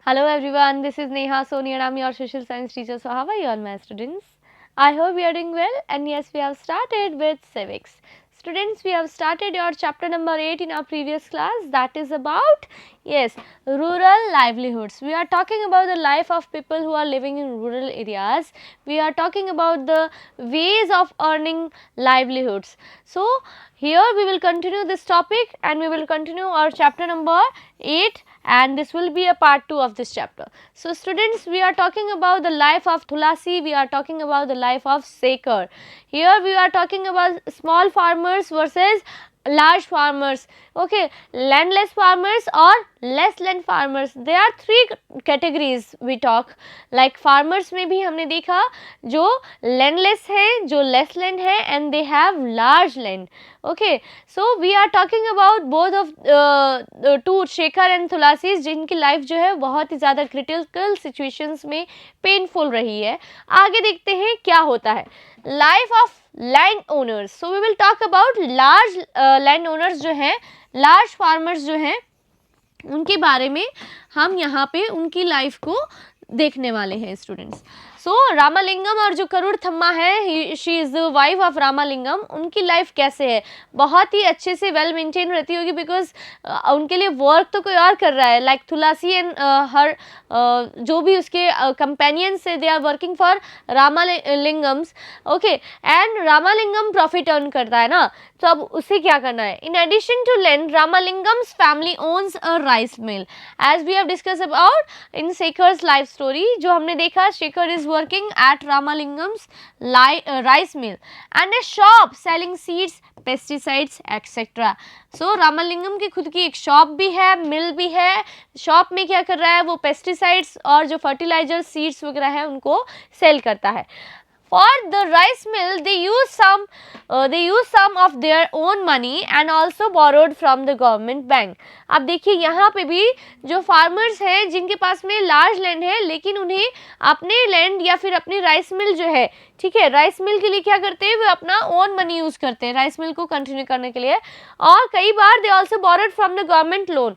Hello everyone, this is Neha Soni and I'm your social science teacher. So how are you all my students? I hope you are doing well, and yes, we have started with civics. Students, we have started your chapter number 8 in our previous class, that is about, yes, rural livelihoods. We are talking about the life of people who are living in rural areas. We are talking about the ways of earning livelihoods. So here we will continue this topic and we will continue our chapter number 8, and this will be a part 2 of this chapter. So students, we are talking about the life of Tulasi, we are talking about the life of Sekhar. Here we are talking about small farmers versus large farmers, okay, landless farmers or less land farmers. There are three categories we talk, like farmers में भी हमने देखा जो landless है, जो less land है, and they have large land. Okay, so we are talking about both of two, Shekhar and Tulsi, जिनकी life जो है बहुत ही ज़्यादा क्रिटिकल सिचुएशंस में पेनफुल रही है. आगे देखते हैं क्या होता है. Life of land owners. So we will talk about large land owners जो हैं, लार्ज फार्मर्स जो हैं, उनके बारे में हम यहाँ पे उनकी लाइफ को देखने वाले हैं स्टूडेंट्स. सो रामालिंगम और जो करूर थम्मा है, she is the wife of Ramalingam, उनकी लाइफ कैसे है? बहुत ही अच्छे से वेल मेंटेन रहती होगी, बिकॉज उनके लिए वर्क तो कोई और कर रहा है. लाइक तुलसी एंड हर जो भी उसके कंपेनियंस है, they are working for Ramalingam's. Okay, and Ramalingam profit earn करता है ना, तो अब उसे क्या करना है? In addition to land, Ramalingam's family owns a rice mill. As we have discuss about in Shekhar's life story, जो हमने देखा, Shekhar is working at Ramalingam's rice mill and a shop selling seeds, pesticides, etc. So Ramalingam की खुद की एक shop भी है, मिल भी है. शॉप में क्या कर रहा है? वो पेस्टिसाइड्स और जो फर्टिलाइजर, सीड्स वगैरह है, उनको सेल करता है. For the rice mill, they use some of their own money and also borrowed from the government bank. अब देखिए यहाँ पे भी जो फार्मर्स हैं, जिनके पास में लार्ज लैंड है, लेकिन उन्हें अपने लैंड या फिर अपनी राइस मिल जो है, ठीक है, राइस मिल के लिए क्या करते हैं? वे अपना ओन मनी यूज़ करते हैं राइस मिल को कंटिन्यू करने के लिए. और कई बार they also borrowed from the government loan,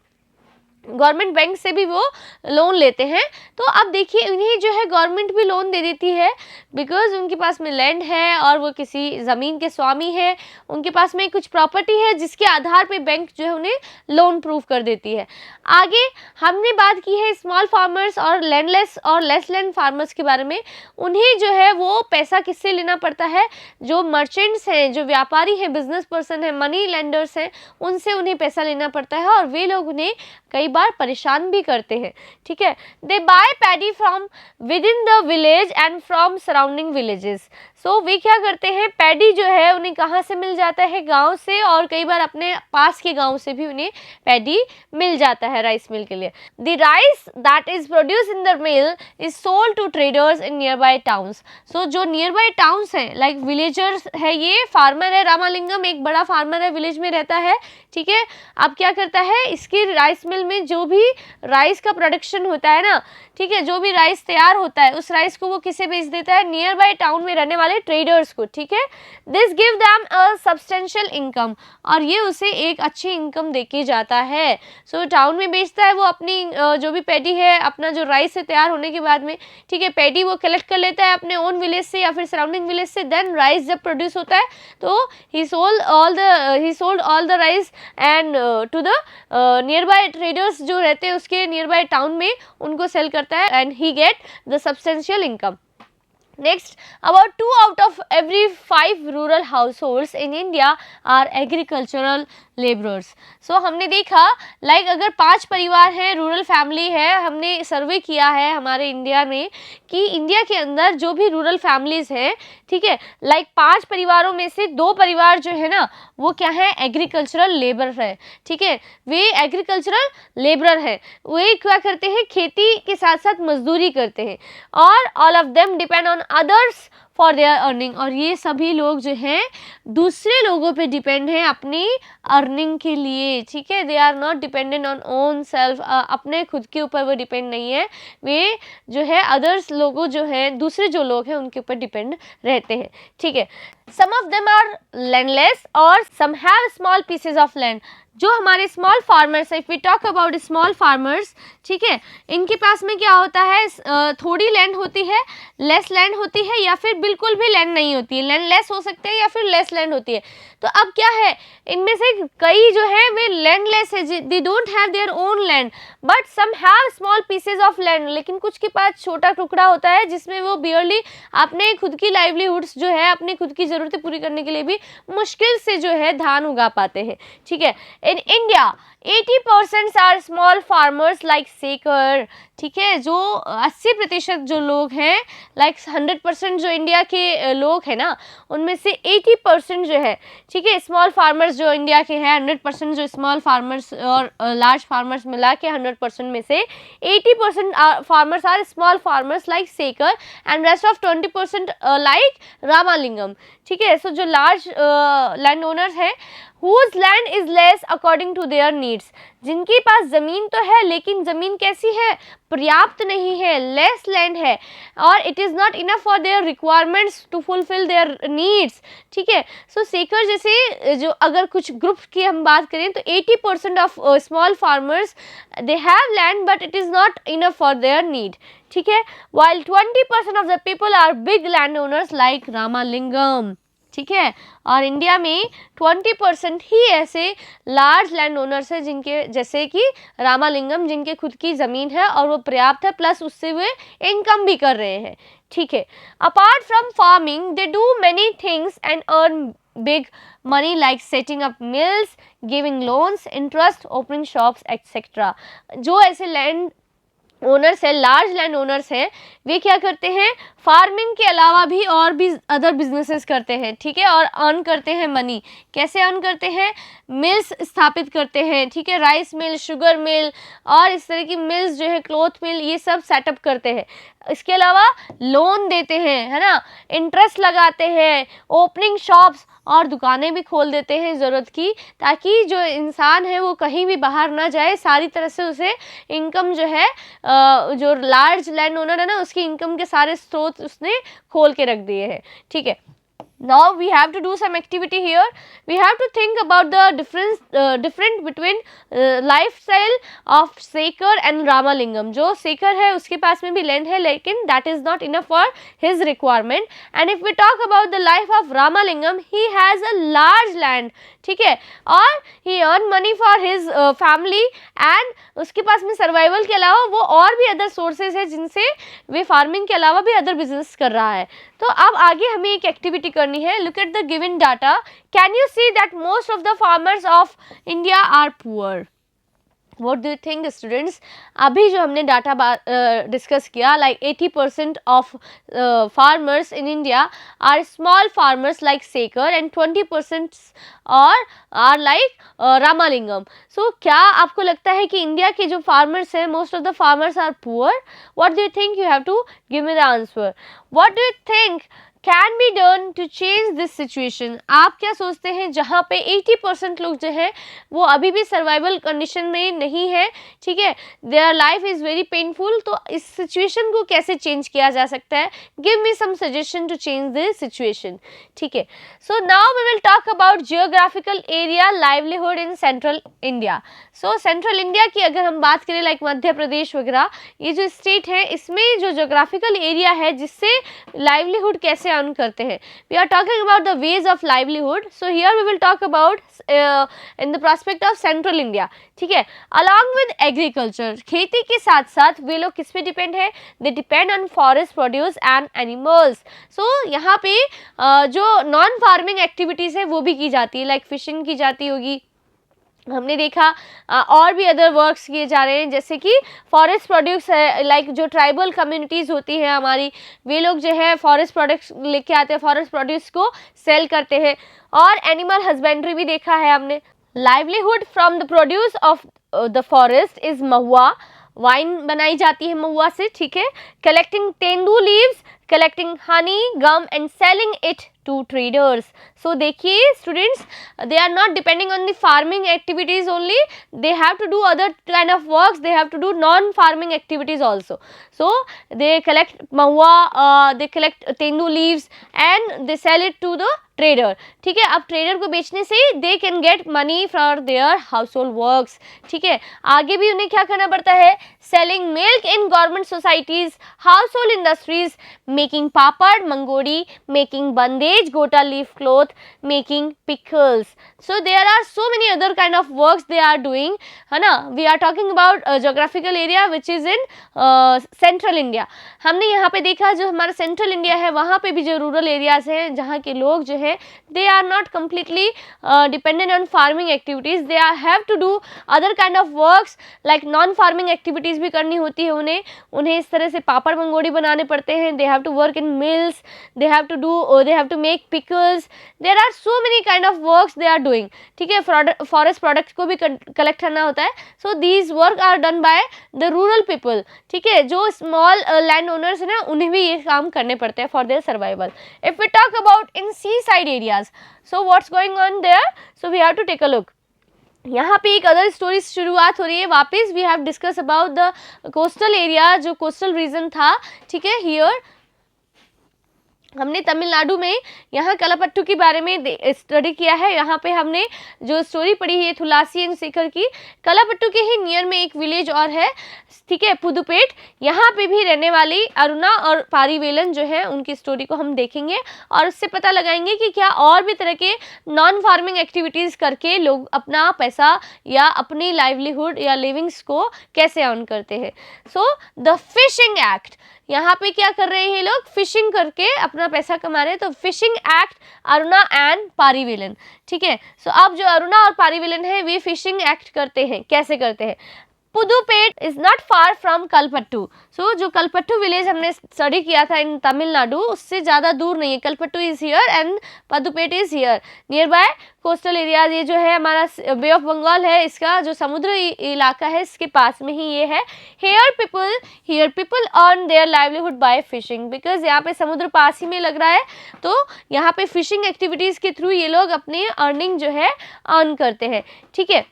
government bank से भी वो लोन लेते हैं. तो अब देखिए, इन्हें जो है गवर्नमेंट भी लोन दे देती है, बिकॉज उनके पास में लैंड है और वो किसी ज़मीन के स्वामी है, उनके पास में कुछ प्रॉपर्टी है, जिसके आधार पे बैंक जो है उन्हें लोन प्रूव कर देती है. आगे हमने बात की है स्मॉल फार्मर्स और लैंडलेस और लेस लैंड फार्मर्स के बारे में. उन्हें जो है वो पैसा किससे लेना पड़ता है? जो मर्चेंट्स हैं, जो व्यापारी हैं, बिजनेस पर्सन हैं, मनी लेंडर्स हैं, उनसे उन्हें पैसा लेना पड़ता है, और वे लोग उन्हें कई बार परेशान भी करते हैं. ठीक है, they buy paddy from within the village and from surrounding villages. So वे क्या करते हैं? पैडी जो है उन्हें कहाँ से मिल जाता है? गांव से, और कई बार अपने पास के गांव से भी उन्हें पैडी मिल जाता है राइस मिल के लिए. The rice that is produce in the mill is sold to traders in nearby towns. So जो नियर बाय टाउन्स हैं, लाइक विलेजर्स है, ये फार्मर है, रामालिंगम एक बड़ा फार्मर है, विलेज में रहता है. ठीक है, अब क्या करता है? इसकी राइस मिल में जो भी राइस का प्रोडक्शन होता है ना, ठीक है, जो भी राइस तैयार होता है, उस राइस को वो किसे बेच देता है? नियर बाय टाउन में रहने वाले ट्रेडर्स को. ठीक है, this give them a substantial income, और ये उसे एक अच्छी इनकम देके जाता है. सो टाउन में बेचता है वो अपनी जो भी पैडी है, अपना जो राइस है तैयार होने के बाद में, ठीक है, पैडी वो कलेक्ट कर लेता है अपने ओन विलेज से या फिर सराउंडिंग विलेज से. देन राइस जब प्रोड्यूस होता है तो ही sold all the rice and to the nearby traders जो रहते हैं उसके नियर बाय टाउन में, उनको सेल करता है, and he get the substantial income. Next, about 2 out of every 5 rural households in India are agricultural laborers. So हमने देखा, लाइक अगर 5 परिवार हैं, रूरल फैमिली है, हमने सर्वे किया है हमारे इंडिया में कि इंडिया के अंदर जो भी रूरल फैमिलीज हैं, ठीक है, लाइक 5 परिवारों में से 2 परिवार जो है ना, वो क्या है? एग्रीकल्चरल लेबर है. ठीक है, वे एग्रीकल्चरल लेबर है, वे क्या करते हैं? खेती के साथ साथ मजदूरी करते हैं, और all of them depend on others for their earning, और ये सभी लोग जो हैं दूसरे लोगों पे डिपेंड हैं अपनी अर्निंग के लिए, ठीक है। They are not dependent on own self, अपने खुद के ऊपर वो डिपेंड नहीं है, वे जो है अदर्स लोगों जो है दूसरे जो लोग हैं उनके ऊपर डिपेंड रहते हैं, ठीक है। Some of them are landless और some have small pieces of land. जो हमारे स्मॉल फार्मर्स है, if we talk about small farmers, ठीक है, इनके पास में क्या होता है, थोड़ी लैंड होती है, लेस लैंड होती है, या फिर बिल्कुल भी लैंड नहीं होती है, लैंड लेस हो सकते हैं या फिर लेस लैंड होती है। तो अब क्या है, इनमें से कई जो है वे लैंडलेस है, they don't have their own land, but some have small pieces of land, लेकिन कुछ के पास छोटा टुकड़ा होता है जिसमें वो बियरली अपने खुद की लाइवलीहुड्स जो है, अपनी खुद की ज़रूरतें पूरी करने के लिए भी मुश्किल से जो है धान उगा पाते हैं, ठीक है। In India 80% are small farmers like Sekar, ठीक है। जो 80% जो लोग हैं, लाइक 100% जो इंडिया के लोग हैं ना, उनमें से 80% जो है, ठीक है, स्मॉल फार्मर्स जो इंडिया के हैं, 100% जो स्मॉल फार्मर्स और लार्ज फार्मर्स मिला के 100% में से 80% farmers are small farmers like Sekar and rest of 20% like Ramalingam, ठीक है। सो जो लार्ज लैंड ओनर्स हैं, whose land is less according to their needs, जिनके पास ज़मीन तो है लेकिन ज़मीन कैसी है, पर्याप्त नहीं है, लेस लैंड है, और it is not enough for their requirements to fulfil their needs, ठीक है। सो सेकर जैसे जो अगर कुछ ग्रुप की हम बात करें तो 80% of small farmers they have land but it is not enough for their need, ठीक है। while 20% of the people are big land owners like Ramalingam, ठीक है। और इंडिया में 20% ही ऐसे लार्ज लैंड ओनर्स हैं जिनके जैसे कि रामालिंगम, जिनके खुद की ज़मीन है और वो पर्याप्त है, प्लस उससे वे इनकम भी कर रहे हैं, ठीक है। Apart from farming they do many things and earn big money like setting up mills, giving loans, interest, opening shops etcetera. जो ऐसे लैंड ओनर्स है, लार्ज लैंड ओनर्स हैं, वे क्या करते हैं, फार्मिंग के अलावा भी और भी अदर बिजनेसेस करते हैं, ठीक है, और अर्न करते हैं मनी। कैसे अर्न करते हैं, मिल्स स्थापित करते हैं, ठीक है, राइस मिल, शुगर मिल और इस तरह की मिल्स जो है, क्लॉथ मिल, ये सब सेटअप करते हैं। इसके अलावा लोन देते हैं, है ना, इंटरेस्ट लगाते हैं, ओपनिंग शॉप्स और दुकानें भी खोल देते हैं ज़रूरत की, ताकि जो इंसान है वो कहीं भी बाहर ना जाए, सारी तरह से उसे इनकम जो है, जो लार्ज लैंड ओनर है ना, उसकी इनकम के सारे स्रोत उसने खोल के रख दिए हैं, ठीक है। Now we have to do some activity here. We have to think about the different between lifestyle of Sekhar and Ramalingam. जो सेकर है उसके पास में भी लैंड है लेकिन that is not enough for his requirement. And if we talk about the life of Ramalingam, he has a large land, ठीक है, और he earn money for his family and उसके पास में सर्वाइवल के अलावा वो और भी अदर सोर्सेज है जिनसे वे फार्मिंग के अलावा भी अदर बिजनेस कर रहा है। तो अब आगे हमें एक एक्टिविटी करनी है। Look at the given data, can you see that most of the farmers of India are poor. What do you think students, अभी जो हमने डाटा डिस्कस किया, like 80% of farmers in India are small farmers like Sekar and 20% और are like Ramalingam. सो क्या आपको लगता है कि इंडिया के जो फार्मर्स हैं, most of the farmers are poor? What do you think? You have to give me the answer. What do you think can be done to change this situation? आप क्या सोचते हैं जहाँ पे 80% लोग जो है वो अभी भी सर्वाइवल कंडीशन में नहीं है, ठीक है, their life is very painful, तो इस सिचुएशन को कैसे चेंज किया जा सकता है? Give me some suggestion to change this situation, ठीक है। So now we will talk about geographical area livelihood in central India. So central India की अगर हम बात करें, लाइक मध्य प्रदेश वगैरह, ये जो स्टेट है इसमें जो जोग्राफिकल एरिया है जिससे लाइवलीहुड कैसे अर्न करते हैं, we are talking about the ways of livelihood. So here we will talk about in the prospect of central India, ठीक है। अलॉन्ग विद एग्रीकल्चर, खेती के साथ साथ वे लोग किस पे डिपेंड है? They depend on forest produce and animals. So यहाँ पे जो नॉन फार्मिंग एक्टिविटीज़ है वो भी की जाती है, लाइक फिशिंग की जाती होगी, हमने देखा और भी अदर वर्क्स किए जा रहे हैं, जैसे कि फॉरेस्ट प्रोड्यूस है, लाइक जो ट्राइबल कम्युनिटीज़ होती है हमारी, वे लोग जो है फॉरेस्ट प्रोडक्ट्स लेके आते हैं, फॉरेस्ट प्रोड्यूस को सेल करते हैं, और एनिमल हस्बेंड्री भी देखा है हमने। Livelihood from the produce of the forest is Mahua, wine बनाई जाती है महुआ से, ठीक है। Collecting tendu leaves, collecting honey, gum and selling it to traders. So देखिए students, they are not depending on the farming activities only, they have to do other kind of works, they have to do non-farming activities also. So they collect mahua, they collect tendu leaves and they sell it to the trader, ठीक है। अब trader को बेचने से they can get money for their household works, ठीक है। आगे भी उन्हें क्या करना पड़ता है, selling milk in government societies, household industries, making papad mangodi, making bandhej gota leaf cloth, making pickles. So there are so many other kind of works they are doing, है ना। We are talking about geographical area which is in central India. हमने यहाँ पे देखा जो हमारा central India है वहाँ पे भी जो रूरल एरियाज हैं जहाँ के लोग जो है they are not completely dependent on farming activities, they have to do other kind of works like non farming activities भी करनी होती है उन्हें इस तरह से पापड़ मंगोड़ी बनाने पड़ते हैं, they have to work in mills, they have to make pickles, there are so many kind of works they are doing, ठीक है। फॉरेस्ट प्रोडक्ट्स को भी कलेक्ट करना होता है। So these work are done by the rural people, ठीक है। जो स्मॉल लैंड ओनर्स हैं ना उन्हें भी ये काम करने पड़ते हैं for their survival. If we talk about in seaside areas, so what's going on there, so we have to take a look. यहाँ पे एक अदर स्टोरी शुरुआत हो रही है वापस। We have discuss about the coastal area, जो coastal region था, ठीक है। हियर हमने तमिलनाडु में यहाँ कलापट्टू के बारे में स्टडी किया है। यहाँ पे हमने जो स्टोरी पढ़ी है थुलासी एंड शेखर की, कलापट्टू के ही नियर में एक विलेज और है, ठीक है, पुदुपेट। यहाँ पे भी रहने वाली अरुणा और पारीवेलन जो है उनकी स्टोरी को हम देखेंगे और उससे पता लगाएंगे कि क्या और भी तरह के नॉन फार्मिंग एक्टिविटीज़ करके लोग अपना पैसा या अपनी लाइवलीहुड या लिविंग्स को कैसे अर्न करते हैं। सो द फिशिंग एक्ट, यहाँ पे क्या कर रहे हैं लोग, फिशिंग करके अपना पैसा कमा रहे हैं। तो फिशिंग एक्ट अरुणा एंड पारीवेलन, ठीक है। सो अब जो अरुणा और पारीवेलन है वे फिशिंग एक्ट करते हैं। कैसे करते हैं, Pudupet is not far from Kalpattu. So जो कलपट्टू विलेज हमने स्टडी किया था इन तमिलनाडु उससे ज़्यादा दूर नहीं है। Kalpattu is here and Pudupet is here nearby coastal area. ये जो है हमारा बे ऑफ बंगाल है, इसका जो समुद्र इलाका है इसके पास में ही ये है। Here people earn their livelihood by fishing, because यहाँ पे समुद्र पास ही में लग रहा है तो यहाँ पे फिशिंग एक्टिविटीज़ के थ्रू ये लोग अपनी अर्निंग जो है अर्न करते हैं, ठीक है।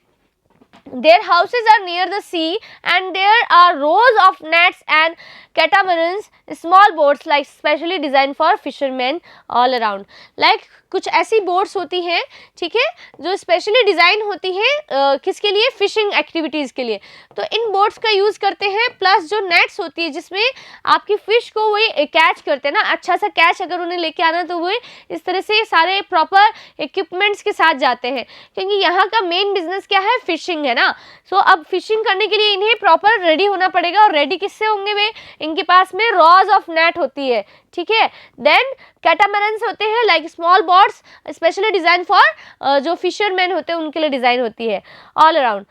Their houses are near the sea and there are rows of nets and catamarans, small boats like specially designed for fishermen all around. Like कुछ ऐसी बोट्स होती हैं, ठीक है, जो स्पेशली डिज़ाइन होती हैं किसके लिए, फिशिंग एक्टिविटीज़ के लिए। तो इन बोट्स का यूज़ करते हैं, प्लस जो नेट्स होती है जिसमें आपकी फ़िश को वही कैच करते हैं ना, अच्छा सा कैच अगर उन्हें लेके आना तो वो इस तरह से सारे प्रॉपर इक्विपमेंट्स के साथ जाते हैं, क्योंकि यहाँ का मेन बिजनेस क्या है, फिशिंग है ना। सो अब फिशिंग करने के लिए इन्हें प्रॉपर रेडी होना पड़ेगा, और रेडी किससे होंगे वे, इनके पास में रॉज ऑफ नेट होती है, ठीक है। देन कैटामरन्स होते हैं like small boats specially design for जो फिशरमैन होते हैं उनके लिए डिज़ाइन होती है all around.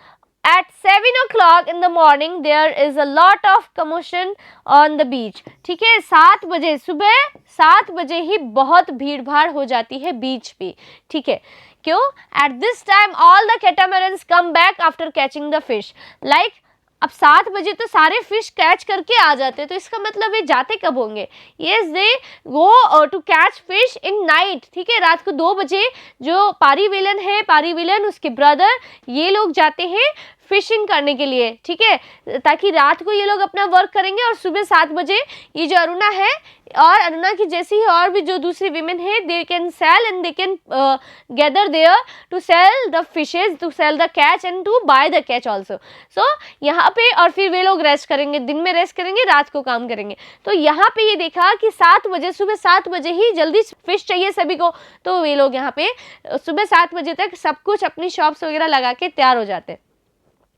At 7 o'clock in the morning there is a lot of commotion on the beach, ठीक है। 7 बजे, सुबह 7 बजे ही बहुत भीड़ भाड़ हो जाती है बीच पे, ठीक है। क्यों? At this time all the catamarans come back after catching the fish, like अब 7 बजे तो सारे फिश कैच करके आ जाते हैं, तो इसका मतलब ये जाते कब होंगे, yes they go to catch fish in night, ठीक है। रात को 2 बजे जो पारीवेलन है, पारीवेलन उसके ब्रदर, ये लोग जाते हैं फिशिंग करने के लिए, ठीक है, ताकि रात को ये लोग अपना वर्क करेंगे और सुबह 7 बजे ये जो अरुणा है और अरुणा की जैसी ही और भी जो दूसरी वीमेन है, they can sell and they can gather there to sell the fishes, to sell the catch and to buy the catch also. So यहाँ पे और फिर वे लोग रेस्ट करेंगे, दिन में रेस्ट करेंगे, रात को काम करेंगे। तो यहाँ पे ये देखा कि 7 बजे, सुबह 7 बजे ही जल्दी फिश चाहिए सभी को, तो वे लोग यहाँ पे सुबह 7 बजे तक सब कुछ अपनी शॉप्स वगैरह लगा के तैयार हो जाते हैं।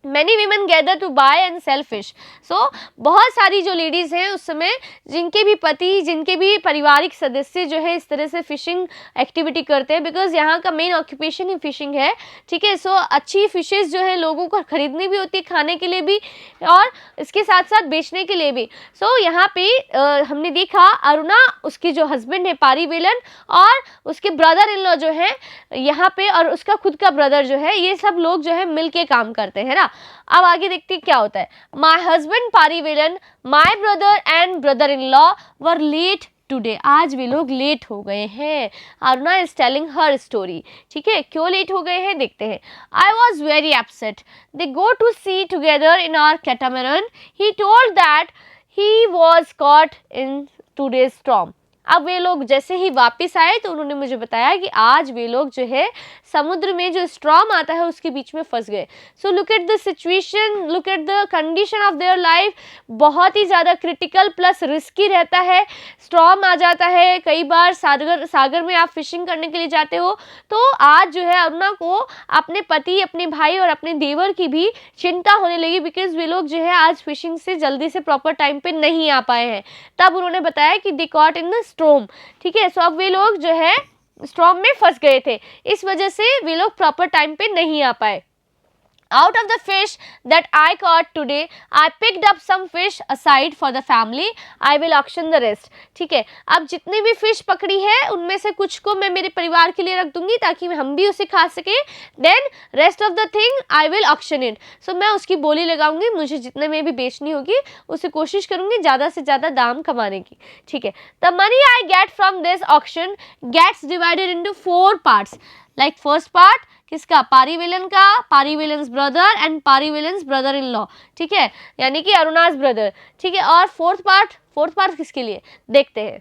Many women gather to buy and sell fish. So बहुत सारी जो लेडीज़ हैं उस समय, जिनके भी पति, जिनके भी पारिवारिक सदस्य जो है इस तरह से फिशिंग एक्टिविटी करते हैं, बिकॉज यहाँ का मेन ऑक्यूपेशन ही फिशिंग है, ठीक है। सो अच्छी फिशेस जो है लोगों को खरीदनी भी होती है, खाने के लिए भी और इसके साथ साथ बेचने के लिए भी। सो यहाँ पे हमने देखा अरुणा, उसके जो हस्बैंड है पारीवेलन और उसके ब्रदर इन लॉ जो है यहाँ पे, और उसका खुद का ब्रदर जो है, ये सब लोग जो है मिल के काम करते हैं ना। अब आगे देखते हैं क्या होता है। My husband Parivelan, my brother and brother in law were late today, आज वे लोग लेट हो गए हैं। Aruna is telling her story, ठीक है, क्यों लेट हो गए हैं देखते हैं। I was very upset, they go to sea together in our catamaran, he told that he was caught in today's storm. अब वे लोग जैसे ही वापस आए तो उन्होंने मुझे बताया कि आज वे लोग जो है समुद्र में जो स्ट्रॉम आता है उसके बीच में फंस गए। So look at the situation, look at the condition of their life, बहुत ही ज़्यादा क्रिटिकल प्लस रिस्की रहता है। स्ट्रॉम आ जाता है, कई बार सागर में आप फिशिंग करने के लिए जाते हो, तो आज जो है अरुणा को अपने पति, अपने भाई और अपने देवर की भी चिंता होने लगी, बिकॉज वे लोग जो है आज फिशिंग से जल्दी से प्रॉपर टाइम पे नहीं आ पाए हैं। तब उन्होंने बताया कि they caught in the storm, ठीक है। सो अब वे लोग जो है स्टॉर्म में फंस गए थे, इस वजह से वे लोग प्रॉपर टाइम पे नहीं आ पाए। Out of the fish that I caught today, I picked up some fish aside for the family. I will auction the rest. ठीक है, अब जितनी भी फिश पकड़ी है उनमें से कुछ को मैं मेरे परिवार के लिए रख दूंगी ताकि हम भी उसे खा सके। Then rest of the thing I will auction it. So मैं उसकी बोली लगाऊंगी, मुझे जितने में भी बेचनी होगी उसे कोशिश करूंगी ज़्यादा से ज़्यादा दाम कमाने की, ठीक है। The money I get from this auction gets divided into 4 parts. Like first part किसका, पारीवेलन का, Parivelan's brother and Parivelan's brother in law, ठीक है, यानी कि अरुणास ब्रदर, ठीक है। और फोर्थ पार्ट किसके लिए देखते हैं।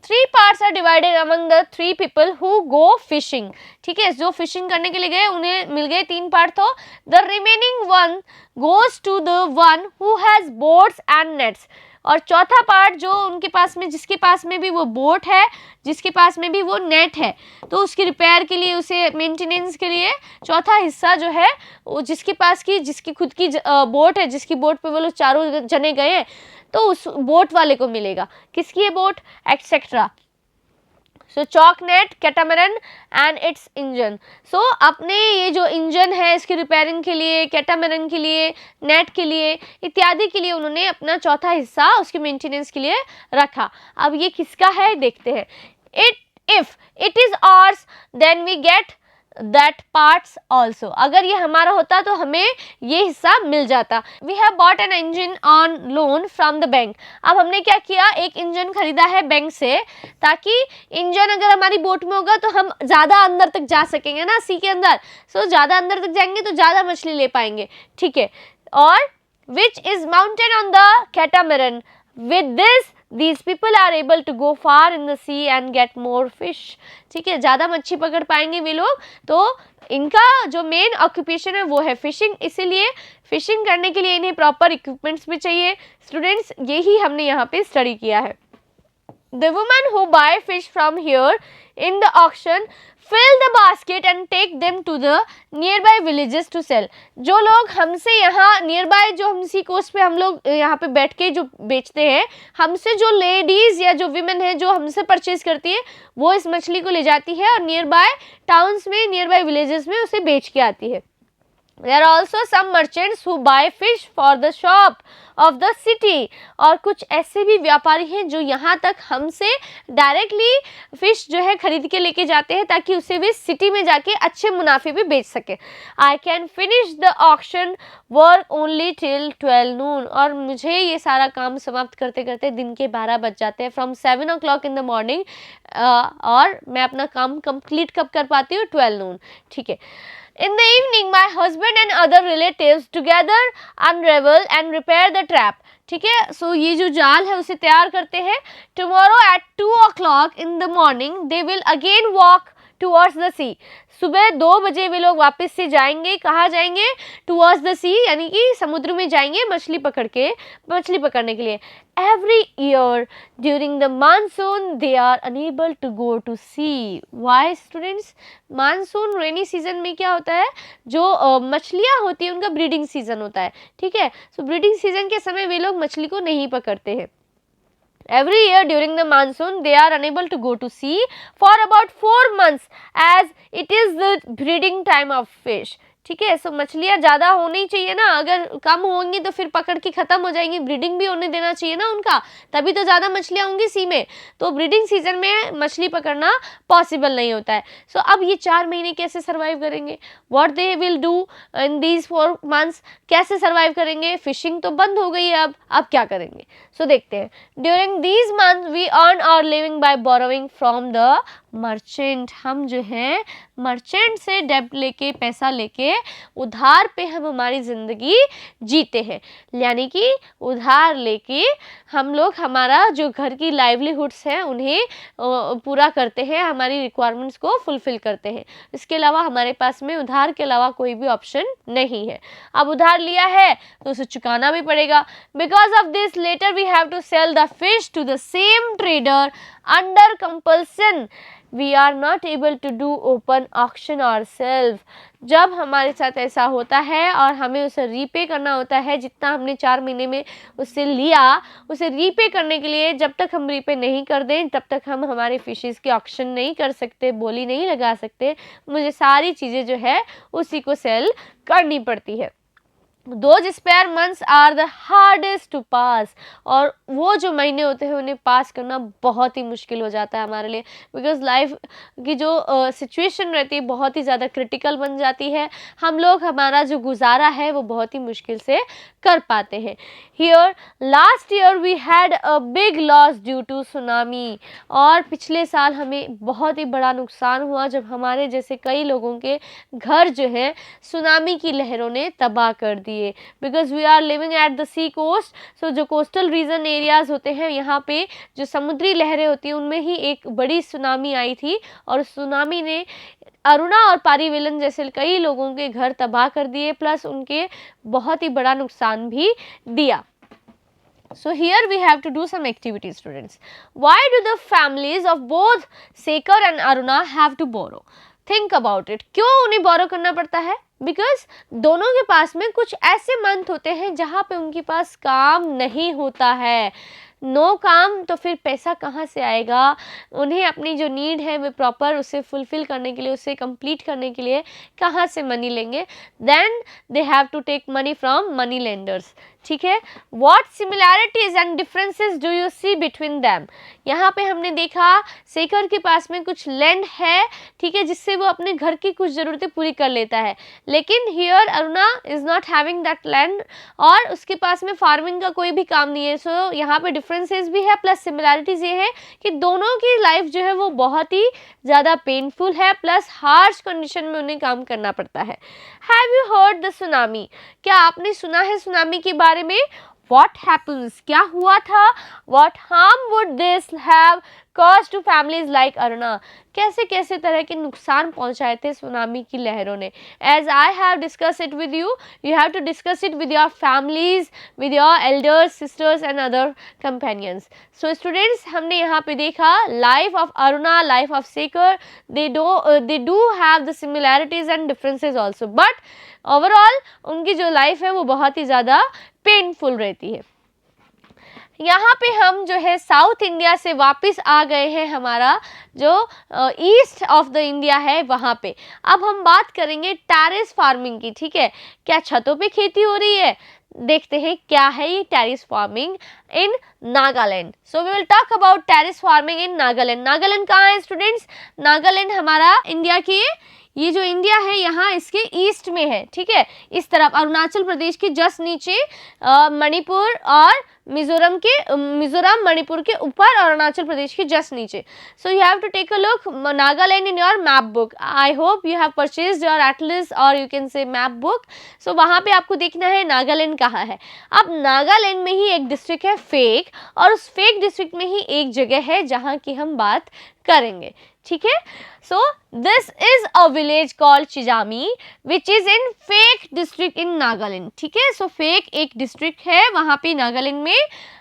3 parts are divided among the 3 people who go fishing, ठीक है, जो फिशिंग करने के लिए गए उन्हें मिल गए 3 पार्ट। तो the remaining one goes to the one who has boats and nets, और चौथा पार्ट जो उनके पास में, जिसके पास में भी वो बोट है, जिसके पास में भी वो नेट है, तो उसके रिपेयर के लिए, उसे मेंटेनेंस के लिए चौथा हिस्सा जो है वो जिसकी खुद की बोट है, जिसकी बोट पे वो लोग चारों जने गए हैं, तो उस बोट वाले को मिलेगा। किसकी है boat, etcetera. So chalk net, catamaran and its engine. So अपने ये जो इंजन है इसके रिपेयरिंग के लिए, कैटामरन के लिए, नेट के लिए इत्यादि के लिए उन्होंने अपना चौथा हिस्सा उसके मेंटेनेंस के लिए रखा। अब ये किसका है देखते हैं। If it is ours then we get that parts also, अगर ये हमारा होता तो हमें ये हिस्सा मिल जाता। We have bought an engine on loan from the bank. अब हमने क्या किया, एक इंजन खरीदा है बैंक से, ताकि इंजन अगर हमारी बोट में होगा तो हम ज़्यादा अंदर तक जा सकेंगे ना सी के अंदर। सो ज़्यादा अंदर तक जाएंगे तो ज़्यादा मछली ले पाएंगे, ठीक है। और which is mounted on the catamaran, with this these people are able to go far in the sea and get more fish, ठीक है, ज़्यादा मच्छी पकड़ पाएंगे वे लोग। तो इनका जो मेन ऑक्यूपेशन है वो है फिशिंग, इसीलिए फिशिंग करने के लिए इन्हें प्रॉपर इक्विपमेंट्स भी चाहिए। स्टूडेंट्स, यही हमने यहाँ पे स्टडी किया है। The women who buy fish from here in the auction fill the basket and take them to the nearby villages to sell. जो लोग हमसे यहाँ nearby, जो हम सी कोस्ट पे हम लोग यहाँ पे बैठ के जो बेचते हैं, हमसे जो लेडीज़ या जो विमेन है जो हमसे परचेज करती है वो इस मछली को ले जाती है और नियरबाई टाउन्स में, नियरबाई विलेजेस में उसे बेच के आती है। There are also some merchants who buy fish for the shop of the city. और कुछ ऐसे भी व्यापारी हैं जो यहाँ तक हमसे डायरेक्टली फिश जो है खरीद के लेके जाते हैं ताकि उसे भी सिटी में जाके अच्छे मुनाफे पे बेच सके। I can finish the auction work only till 12 noon. और मुझे ये सारा काम समाप्त करते करते दिन के 12 बज जाते हैं, from 7 o'clock in the morning। और मैं अपना काम कंप्लीट कब कर पाती हूँ, 12 noon, ठीक है। In the evening, my husband and other relatives together unravel and repair the trap. ठीक है, सो ये जो जाल है उसे तैयार करते हैं। Tomorrow at 2 o'clock in the morning, they will again walk towards the sea. सुबह 2 बजे वे लोग वापस से जाएंगे, कहाँ जाएंगे, towards the sea, यानी कि समुद्र में जाएंगे मछली पकड़ने के लिए। Every year during the monsoon they are unable to go to sea. Why students? Monsoon rainy season में क्या होता है, जो मछलियाँ होती हैं उनका ब्रीडिंग सीजन होता है, ठीक है। सो ब्रीडिंग सीजन के समय वे लोग मछली को नहीं पकड़ते हैं। Every year during the monsoon they are unable to go to sea for about 4 months as it is the breeding time of fish. ठीक है। सो मछलियाँ ज़्यादा होनी चाहिए ना, अगर कम होंगी तो फिर पकड़ के ख़त्म हो जाएंगी, ब्रीडिंग भी होने देना चाहिए ना उनका, तभी तो ज़्यादा मछलियाँ होंगी सी में। तो ब्रीडिंग सीजन में मछली पकड़ना पॉसिबल नहीं होता है। सो अब ये 4 महीने कैसे सर्वाइव करेंगे, what they will do in these 4 months, कैसे सर्वाइव करेंगे, फिशिंग तो बंद हो गई है अब क्या करेंगे। सो देखते हैं, during these month we earn our living by borrowing from the merchant. हम जो है मर्चेंट से डेब्ट लेके, पैसा लेके, उधार पे हम हमारी ज़िंदगी जीते हैं, यानी कि उधार लेके हम लोग हमारा जो घर की लाइवलीहुड्स हैं उन्हें पूरा करते हैं, हमारी रिक्वायरमेंट्स को फुलफिल करते हैं। इसके अलावा हमारे पास में उधार के अलावा कोई भी ऑप्शन नहीं है। अब उधार लिया है तो उसे चुकाना भी पड़ेगा। Because of this later we have to sell the fish to the same trader under compulsion. We are not able to do open auction ourselves. जब हमारे साथ ऐसा होता है और हमें उसे रीपे करना होता है, जितना हमने 4 महीने में उससे लिया, उसे रीपे करने के लिए जब तक हम रीपे नहीं कर दें तब तक हम हमारे फिशेस की ऑक्शन नहीं कर सकते, बोली नहीं लगा सकते। मुझे सारी चीज़ें जो है उसी को सेल करनी पड़ती है। Those spare months are the hardest to pass। और वो जो महीने होते हैं उन्हें पास करना बहुत ही मुश्किल हो जाता है हमारे लिए, बिकॉज लाइफ की जो सिचुएशन रहती है बहुत ही ज़्यादा क्रिटिकल बन जाती है। हम लोग हमारा जो गुजारा है वो बहुत ही मुश्किल से कर पाते हैं। Here last year we had a big loss due to tsunami. और पिछले साल हमें बहुत ही बड़ा नुकसान हुआ जब हमारे जैसे कई लोगों के घर जो है सुनामी की लहरों ने तबाह कर दिए। Because we are living at the sea coast. So जो कोस्टल रीजन एरियाज होते हैं, यहाँ पे जो समुद्री लहरें होती हैं उनमें ही एक बड़ी सुनामी आई थी, और सुनामी ने अरुणा और पारीविलन जैसे कई लोगों के घर तबाह कर दिए, प्लस उनके बहुत ही बड़ा नुकसान भी दिया। So here we have to do some activities, students. Why do the families of both Sekhar and Aruna have to borrow? Think about it. क्यों उन्हें बोरो करना पड़ता है? बिकॉज दोनों के पास में कुछ ऐसे मंथ होते हैं जहाँ पे उनके पास काम नहीं होता है। नो काम तो फिर पैसा कहाँ से आएगा। उन्हें अपनी जो नीड है वो प्रॉपर उसे फुलफिल करने के लिए, उसे कंप्लीट करने के लिए कहाँ से मनी लेंगे? Then they have to take money from money lenders. ठीक है। What similarities and differences do you see between them? यहाँ पे हमने देखा शेखर के पास में कुछ लैंड है, ठीक है, जिससे वो अपने घर की कुछ ज़रूरतें पूरी कर लेता है, लेकिन here Aruna is not having that land और उसके पास में फार्मिंग का कोई भी काम नहीं है। सो यहाँ पे डिफरेंसेस भी है, प्लस सिमिलैरिटीज़ ये है कि दोनों की लाइफ जो है वो बहुत ही ज़्यादा पेनफुल है, प्लस हार्श कंडीशन में उन्हें काम करना पड़ता है। Have you heard the tsunami? क्या आपने सुना है सुनामी के बारे में? What happens? क्या हुआ था? What harm would this have caused to families like Aruna? कैसे कैसे तरह के नुकसान पहुंचाए थे सुनामी की लहरों ने? As I have discussed it with you, you have to discuss it with your families, with your elders, sisters and other companions. So students, हमने यहाँ पे देखा life of Aruna, life of Sekhar, they do have the similarities and differences also, but overall उनकी जो life है वो बहुत ही ज़्यादा पेनफुल रहती है। यहाँ पे हम जो है साउथ इंडिया से वापस आ गए हैं, हमारा जो ईस्ट ऑफ द इंडिया है वहाँ पे। अब हम बात करेंगे टेरेस फार्मिंग की, ठीक है। क्या छतों पे खेती हो रही है? देखते हैं क्या है ये terrace farming in Nagaland. So we will talk about terrace farming in Nagaland. Nagaland कहाँ है स्टूडेंट्स? नागालैंड हमारा इंडिया की, ये जो इंडिया है यहाँ इसके ईस्ट में है, ठीक है। इस तरफ अरुणाचल प्रदेश के जस्ट नीचे मणिपुर और मिजोरम मणिपुर के ऊपर अरुणाचल प्रदेश के जस्ट नीचे। So you have to take a look Nagaland in your map book. I hope you have purchased your atlas और you can say map book. So वहाँ पे आपको देखना है नागालैंड कहाँ है। अब नागालैंड में ही एक डिस्ट्रिक्ट है फेक, और उस फेक डिस्ट्रिक्ट में ही एक जगह है जहाँ की हम बात करेंगे, ठीक है। So this is a village called Chizami which is in Phek district in Nagaland, ठीक है। सो फेक एक डिस्ट्रिक्ट है वहाँ पे नागालैंड में,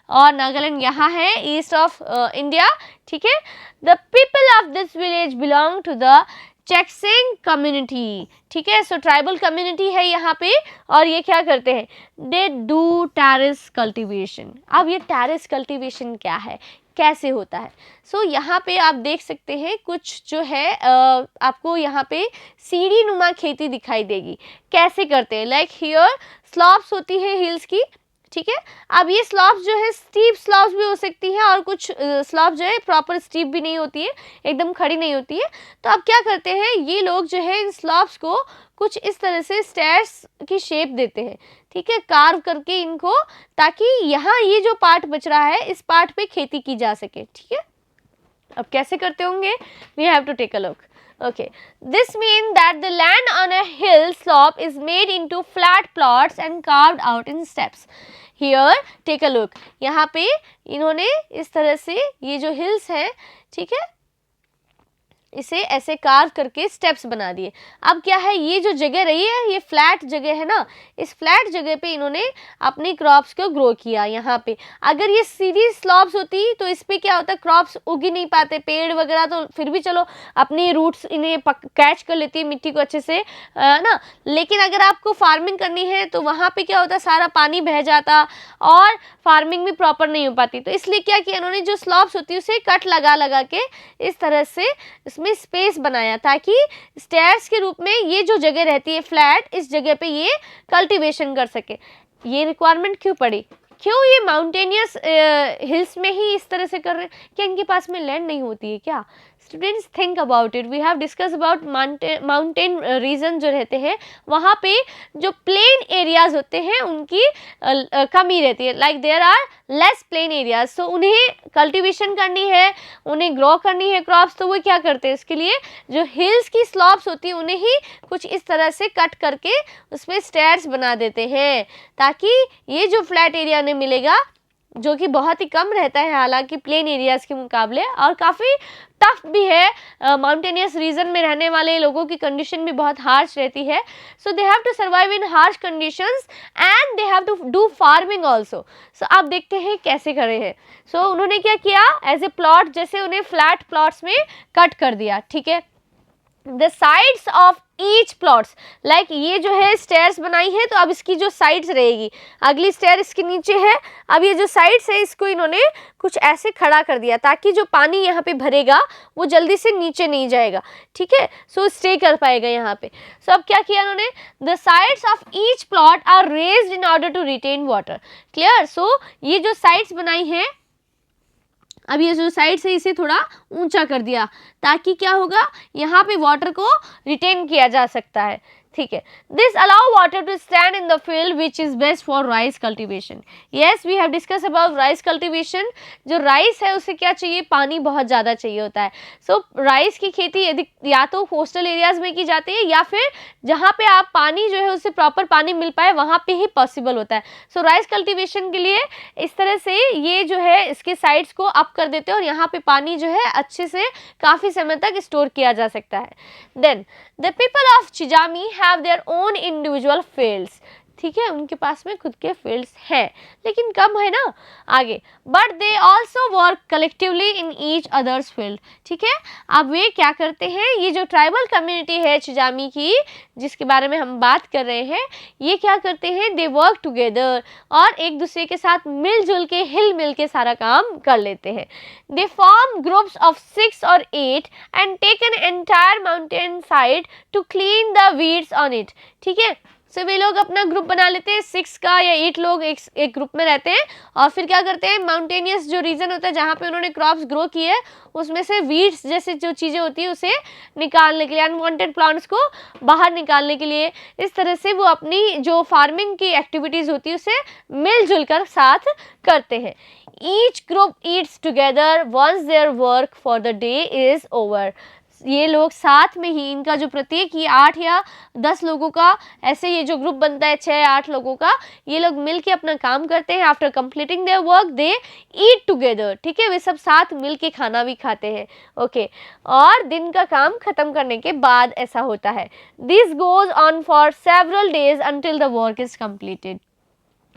और नागालैंड यहाँ है ईस्ट ऑफ इंडिया, ठीक है। The people of this village belong to the Chakhesang community, ठीक है। सो ट्राइबल कम्युनिटी है यहाँ पे, और ये क्या करते हैं? They do terrace cultivation. अब ये टेरेस कल्टीवेशन क्या है? कैसे होता है। सो यहाँ पे आप देख सकते हैं कुछ जो है आपको यहाँ पे सीढ़ी नुमा खेती दिखाई देगी। कैसे करते हैं, लाइक हियर स्लॉप्स होती है हिल्स की, ठीक है। अब ये स्लॉप्स जो है स्टीप स्लॉप्स भी हो सकती हैं और कुछ स्लॉप जो है प्रॉपर स्टीप भी नहीं होती है, एकदम खड़ी नहीं होती है। तो अब क्या करते हैं ये लोग जो है इन स्लॉप्स को कुछ इस तरह से स्टेयर्स की शेप देते हैं, ठीक है, कार्व करके इनको, ताकि यहाँ ये जो पार्ट बच रहा है इस पार्ट पे खेती की जा सके, ठीक है। अब कैसे करते होंगे, we have to take a look. Okay, this means that the land on a hill slope is made into flat plots and carved out in steps. Here, take a look. यहाँ पे इन्होंने इस तरह से ये जो hills है, ठीक है, इसे ऐसे कार्व करके स्टेप्स बना दिए। अब क्या है, ये जो जगह रही है ये फ्लैट जगह है ना, इस फ्लैट जगह पे इन्होंने अपनी क्रॉप्स को ग्रो किया। यहाँ पे अगर ये सीधी स्लॉप्स होती तो इस पे क्या होता, क्रॉप्स उग ही नहीं पाते, पेड़ वगैरह तो फिर भी चलो अपनी रूट्स इन्हें कैच कर लेती है मिट्टी को अच्छे से ना, लेकिन अगर आपको फार्मिंग करनी है तो वहाँ पे क्या होता, सारा पानी बह जाता और फार्मिंग भी प्रॉपर नहीं हो पाती। तो इसलिए क्या किया इन्होंने, जो स्लॉप्स होती है उसे कट लगा लगा के इस तरह से इसमें स्पेस बनाया, ताकि स्टेयर्स के रूप में ये जो जगह रहती है फ्लैट, इस जगह पे ये कल्टीवेशन कर सके। ये रिक्वायरमेंट क्यों पड़ी, क्यों ये माउंटेनियस हिल्स में ही इस तरह से कर रहे हैं, क्या इनके पास में लैंड नहीं होती है क्या? Students think about it, we have discuss about mountain region जो रहते हैं वहाँ पे जो प्लेन एरियाज होते हैं उनकी कमी रहती है, like there are less plain areas. So उन्हें कल्टीवेशन करनी है, उन्हें ग्रो करनी है क्रॉप्स, तो वो क्या करते हैं इसके लिए जो हिल्स की स्लॉप्स होती है उन्हें ही कुछ इस तरह से कट करके उसमें स्टेयर्स बना देते हैं, ताकि ये जो फ्लैट एरिया ने मिलेगा जो कि बहुत ही कम रहता है हालांकि प्लेन एरियाज़ के मुकाबले, और काफ़ी टफ भी है। माउंटेनियस रीजन में रहने वाले लोगों की कंडीशन भी बहुत हार्श रहती है। So they have to survive in harsh conditions and they have to do farming also. So आप देखते हैं कैसे करे हैं। सो उन्होंने क्या किया, एज ए प्लॉट जैसे उन्हें फ्लैट प्लॉट्स में कट कर दिया, ठीक है। The sides of each plots, like ये जो है स्टेयर्स बनाई है तो अब इसकी जो साइड्स रहेगी, अगली स्टेयर इसके नीचे है, अब ये जो साइड्स है इसको इन्होंने कुछ ऐसे खड़ा कर दिया ताकि जो पानी यहाँ पे भरेगा वो जल्दी से नीचे नहीं जाएगा, ठीक है, सो स्टे कर पाएगा यहाँ पे। सो अब क्या किया इन्होंने, the sides of each plot are raised in order to retain water, clear. So ये जो साइड्स बनाई है, अब ये जो साइड से इसे थोड़ा ऊंचा कर दिया ताकि क्या होगा, यहाँ पे वाटर को रिटेन किया जा सकता है, ठीक है। This allow water to stand in the field which is best for rice cultivation. Yes, we have discuss about rice cultivation. जो राइस है उसे क्या चाहिए, पानी बहुत ज़्यादा चाहिए होता है। सो राइस की खेती यदि या तो कोस्टल एरियाज में की जाती है या फिर जहाँ पे आप पानी जो है उससे प्रॉपर पानी मिल पाए वहाँ पे ही पॉसिबल होता है। सो राइस कल्टीवेशन के लिए इस तरह से ये जो है इसके साइड्स को अप कर देते हैं और यहाँ पे पानी जो है अच्छे से काफ़ी समय तक स्टोर किया जा सकता है। Then the people of Chizami have their own individual fields, ठीक है, उनके पास में खुद के फील्ड्स हैं लेकिन कम है ना आगे, but they also work collectively in each others field, ठीक है। अब वे क्या करते हैं, ये जो ट्राइबल कम्युनिटी है चिजामी की जिसके बारे में हम बात कर रहे हैं, ये क्या करते हैं, दे वर्क टुगेदर, और एक दूसरे के साथ मिलजुल के हिल मिल के सारा काम कर लेते हैं। दे फॉर्म ग्रुप्स ऑफ 6 और 8 and take an entire mountain side to clean the weeds on it, ठीक है। सो वे लोग अपना ग्रुप बना लेते हैं, 6 का या 8 लोग एक ग्रुप में रहते हैं और फिर क्या करते हैं, माउंटेनियस जो रीजन होता है जहाँ पे उन्होंने क्रॉप्स ग्रो किए है उसमें से वीड्स जैसे जो चीज़ें होती है उसे निकालने के लिए, अनवांटेड प्लांट्स को बाहर निकालने के लिए, इस तरह से वो अपनी जो फार्मिंग की एक्टिविटीज़ होती है उसे मिलजुल कर साथ करते हैं। Each group eats together once their work for the day is over. ये लोग साथ में ही, इनका जो प्रत्येक ये 8 या 10 लोगों का ऐसे ये जो ग्रुप बनता है 6-8 लोगों का, ये लोग मिलके अपना काम करते हैं। After completing their work they eat together, ठीक है, वे सब साथ मिलके खाना भी खाते हैं, ओके। और दिन का काम खत्म करने के बाद ऐसा होता है। This goes on for several days until the work is completed.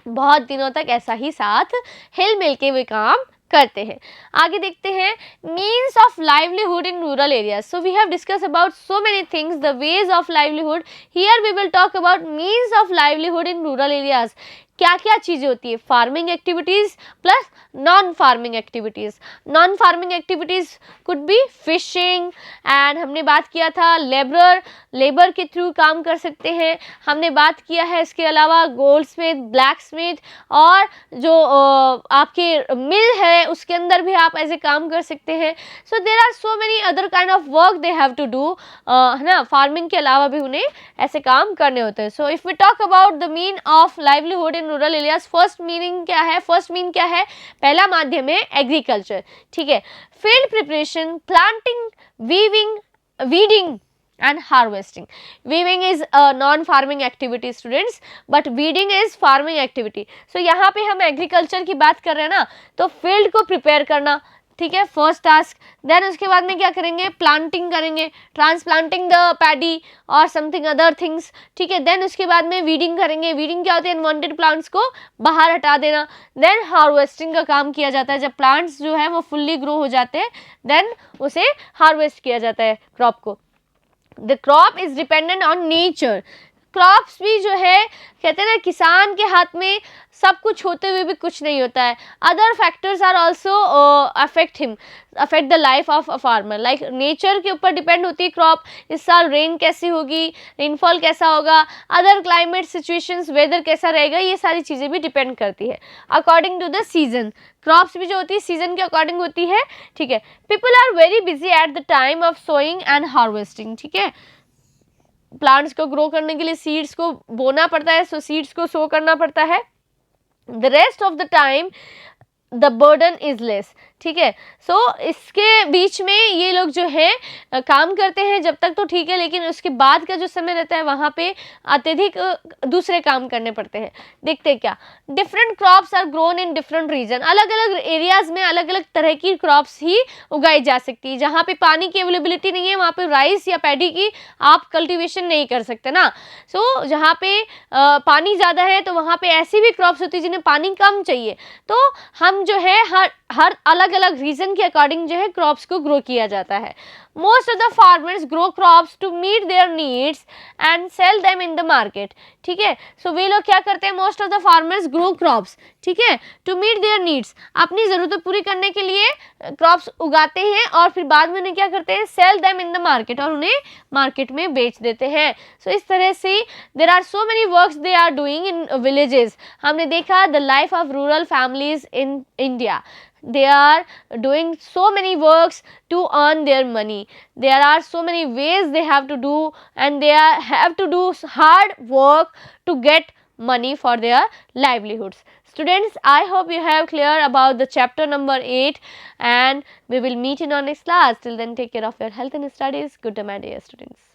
बहुत दिनों तक ऐसा ही साथ हिल मिल के वे काम करते हैं। आगे देखते हैं means of livelihood in rural areas. So we have discuss about so many things, the ways of livelihood. Here we will talk about means of livelihood in rural areas. क्या क्या चीज़ें होती है, farming activities plus non farming activities. Non farming activities could be fishing, and हमने बात किया था labour के थ्रू काम कर सकते हैं। हमने बात किया है इसके अलावा गोल्ड स्मिथ, ब्लैक स्मिथ, और जो आपके मिल है उसके अंदर भी आप ऐसे काम कर सकते हैं। So there are so many other kind of work they have to do, है ना, फार्मिंग के अलावा भी उन्हें ऐसे काम करने होते हैं। So if we talk about the mean of livelihood in rural areas, first meaning क्या है, फर्स्ट मीन क्या है, पहला माध्यम है एग्रीकल्चर, ठीक है। Field preparation, planting, weaving, weeding and harvesting. Weaving is a non-farming activity students, but weeding is farming activity. So यहाँ पे हम एग्रीकल्चर की बात कर रहे हैं ना, तो फील्ड को प्रिपेयर करना, ठीक है, फर्स्ट टास्क। देन उसके बाद में क्या करेंगे, प्लांटिंग करेंगे, ट्रांसप्लांटिंग द पैडी और समथिंग अदर थिंग्स, ठीक है। देन उसके बाद में वीडिंग करेंगे, वीडिंग क्या होती है, अनवांटेड प्लांट्स को बाहर हटा देना। देन हार्वेस्टिंग का काम किया जाता है, जब प्लांट्स जो है वो फुल्ली ग्रो हो जाते हैं, देन उसे हार्वेस्ट किया जाता है क्रॉप को। The crop is dependent on nature. Crops भी जो है, कहते हैं ना, किसान के हाथ में सब कुछ होते हुए भी कुछ नहीं होता है। Other factors are also affect the life of a farmer, like nature के ऊपर डिपेंड होती है क्रॉप। इस साल रेन कैसी होगी, रेनफॉल कैसा होगा, अदर क्लाइमेट सिचुएशंस, वेदर कैसा रहेगा, ये सारी चीज़ें भी डिपेंड करती है। According to the season, crops भी जो होती है सीजन के अकॉर्डिंग होती है, ठीक है। People are very busy at the time of sowing and harvesting, ठीक है। प्लांट्स को ग्रो करने के लिए सीड्स को बोना पड़ता है, सो सीड्स को सो करना पड़ता है। The rest of the time the burden is less, ठीक है। सो इसके बीच में ये लोग जो है काम करते हैं जब तक तो ठीक है, लेकिन उसके बाद का जो समय रहता है वहाँ पे अत्यधिक दूसरे काम करने पड़ते हैं। देखते हैं क्या, different crops are grown in different region, अलग अलग एरियाज में अलग अलग तरह की क्रॉप्स ही उगाई जा सकती है। जहाँ पे पानी की अवेलेबिलिटी नहीं है वहाँ पे राइस या पैडी की आप कल्टिवेशन नहीं कर सकते ना। सो जहाँ पे पानी ज़्यादा है तो वहाँ पे ऐसी भी क्रॉप्स होती है जिन्हें पानी कम चाहिए, तो हम जो है हर अलग अलग रीजन के अकॉर्डिंग जो है क्रॉप्स को ग्रो किया जाता है। Most of the farmers grow crops to meet their needs and sell them in the market, ठीक है। सो वे लोग क्या करते हैं, most of the farmers grow crops, ठीक है, टू मीट देयर नीड्स, अपनी ज़रूरतें पूरी करने के लिए क्रॉप्स उगाते हैं और फिर बाद में उन्हें क्या करते हैं, cell them in the market, और उन्हें मार्केट में बेच देते हैं। सो इस तरह से there are so many works they are doing in villages. हमने देखा the life of rural families in India, they are doing so many works to earn their money. There are so many ways they have to do, and they have to do hard work to get money for their livelihoods. Students, I hope you have clear about the chapter number 8, and we will meet in our next class. Till then, take care of your health and studies. Good day, my dear students.